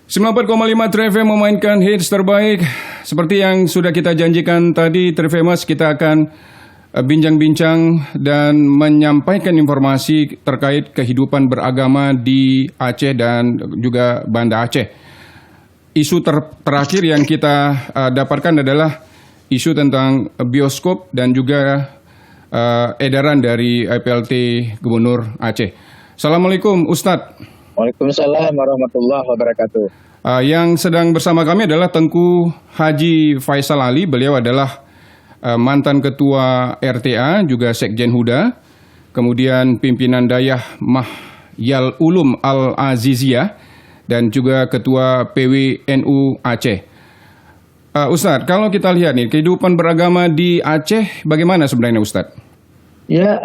94,5 Trefem memainkan hits terbaik. Seperti yang sudah kita janjikan tadi, Trefemas, kita akan bincang-bincang dan menyampaikan informasi terkait kehidupan beragama di Aceh dan juga Banda Aceh. Isu terakhir yang kita dapatkan adalah isu tentang bioskop dan juga edaran dari PLT Gubernur Aceh. Assalamualaikum Ustadz. Waalaikumsalam warahmatullahi wabarakatuh. Yang sedang bersama kami adalah Tengku Haji Faisal Ali. Beliau adalah mantan ketua RTA, juga Sekjen Huda, kemudian pimpinan Dayah Mahyal Ulum Al-Aziziyah, dan juga ketua PWNU Aceh. Ustadz, kalau kita lihat nih, kehidupan beragama di Aceh bagaimana sebenarnya Ustadz? Ya,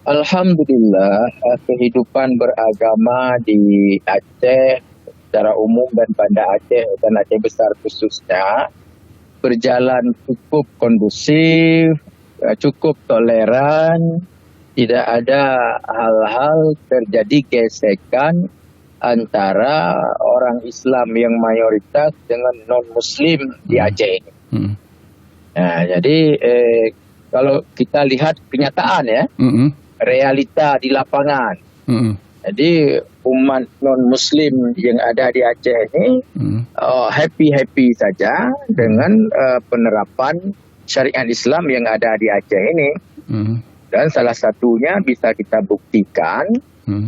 alhamdulillah kehidupan beragama di Aceh secara umum dan Banda Aceh dan Aceh Besar khususnya berjalan cukup kondusif, cukup toleran, tidak ada hal-hal terjadi gesekan antara orang Islam yang mayoritas dengan non-Muslim di Aceh ini. Nah, jadi kalau kita lihat kenyataan ya, realita di lapangan. Jadi umat non-Muslim yang ada di Aceh ini happy-happy saja dengan penerapan syariat Islam yang ada di Aceh ini. Dan salah satunya bisa kita buktikan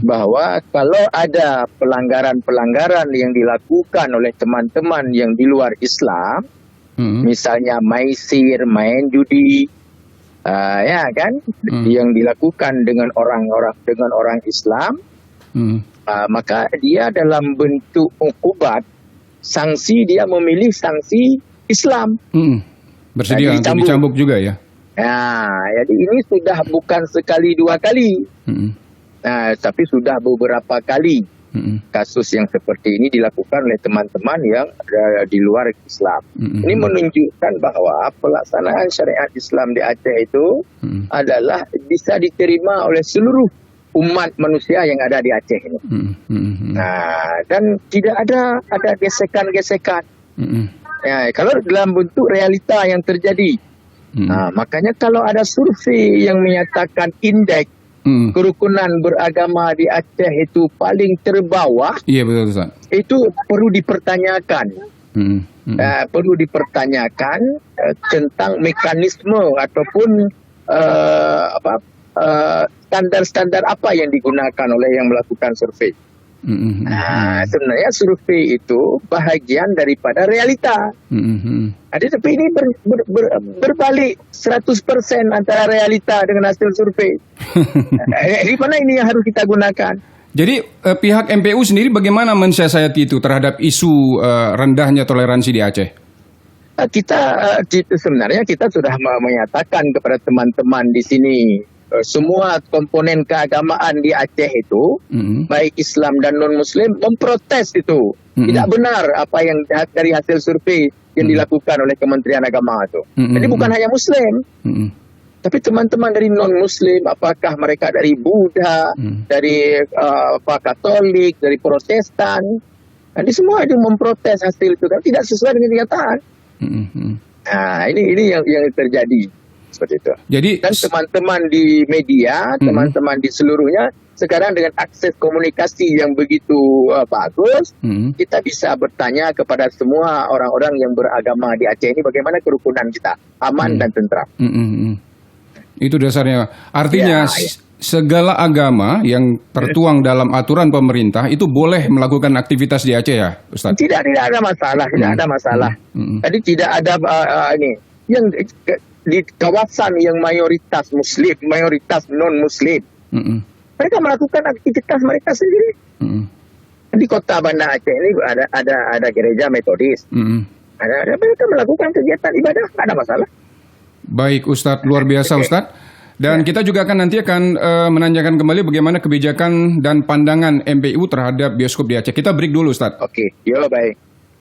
bahwa kalau ada pelanggaran-pelanggaran yang dilakukan oleh teman-teman yang di luar Islam, misalnya maisir, main judi, ya kan, yang dilakukan dengan orang Islam, maka dia dalam bentuk ukubat, sanksi dia memilih sanksi Islam. Bersedia untuk dicambuk juga ya? Nah, jadi ini sudah bukan sekali dua kali, tapi sudah beberapa kali kasus yang seperti ini dilakukan oleh teman-teman yang di luar Islam. Ini menunjukkan bahwa pelaksanaan syariat Islam di Aceh itu adalah bisa diterima oleh seluruh umat manusia yang ada di Aceh ini. Nah, dan tidak ada gesekan-gesekan. Ya, kalau dalam bentuk realita yang terjadi. Nah, makanya kalau ada survei yang menyatakan indeks kerukunan beragama di Aceh itu paling terbawah, iya betul Ustaz, itu perlu dipertanyakan. Perlu dipertanyakan tentang mekanisme ataupun standar-standar apa yang digunakan oleh yang melakukan survei. Sebenarnya survei itu bahagian daripada realita. Tapi ini berbalik 100% antara realita dengan hasil survei. Di mana ini yang harus kita gunakan? Jadi pihak MPU sendiri bagaimana mensiasati itu terhadap isu rendahnya toleransi di Aceh? Sebenarnya kita sudah menyatakan kepada teman-teman di sini, semua komponen keagamaan di Aceh itu, baik Islam dan non-Muslim, memprotes itu. Tidak benar apa yang dari hasil survei yang dilakukan oleh Kementerian Agama itu. Jadi bukan hanya Muslim, tapi teman-teman dari non-Muslim, apakah mereka dari Buddha, dari Katolik, dari Protestan, nanti semua itu memprotes hasil itu dan tidak sesuai dengan kenyataan. Nah, ini yang terjadi. Seperti itu. Jadi, dan teman-teman di media, teman-teman di seluruhnya, sekarang dengan akses komunikasi yang begitu bagus, kita bisa bertanya kepada semua orang-orang yang beragama di Aceh ini bagaimana kerukunan kita, aman dan tentram. Itu dasarnya. Artinya segala agama yang tertuang dalam aturan pemerintah itu boleh melakukan aktivitas di Aceh ya, Ustaz? Tidak ada masalah, tidak ada masalah. Tadi tidak ada yang di kawasan yang mayoritas Muslim, mayoritas non-Muslim, mereka melakukan aktivitas mereka sendiri. Di kota Banda Aceh ini ada gereja Metodis, ada mereka melakukan kegiatan ibadah, tidak ada masalah. Baik Ustadz, luar biasa Ustadz. Dan kita juga nanti akan menanyakan kembali bagaimana kebijakan dan pandangan MPU terhadap bioskop di Aceh. Kita break dulu Ustadz. Oke, baik.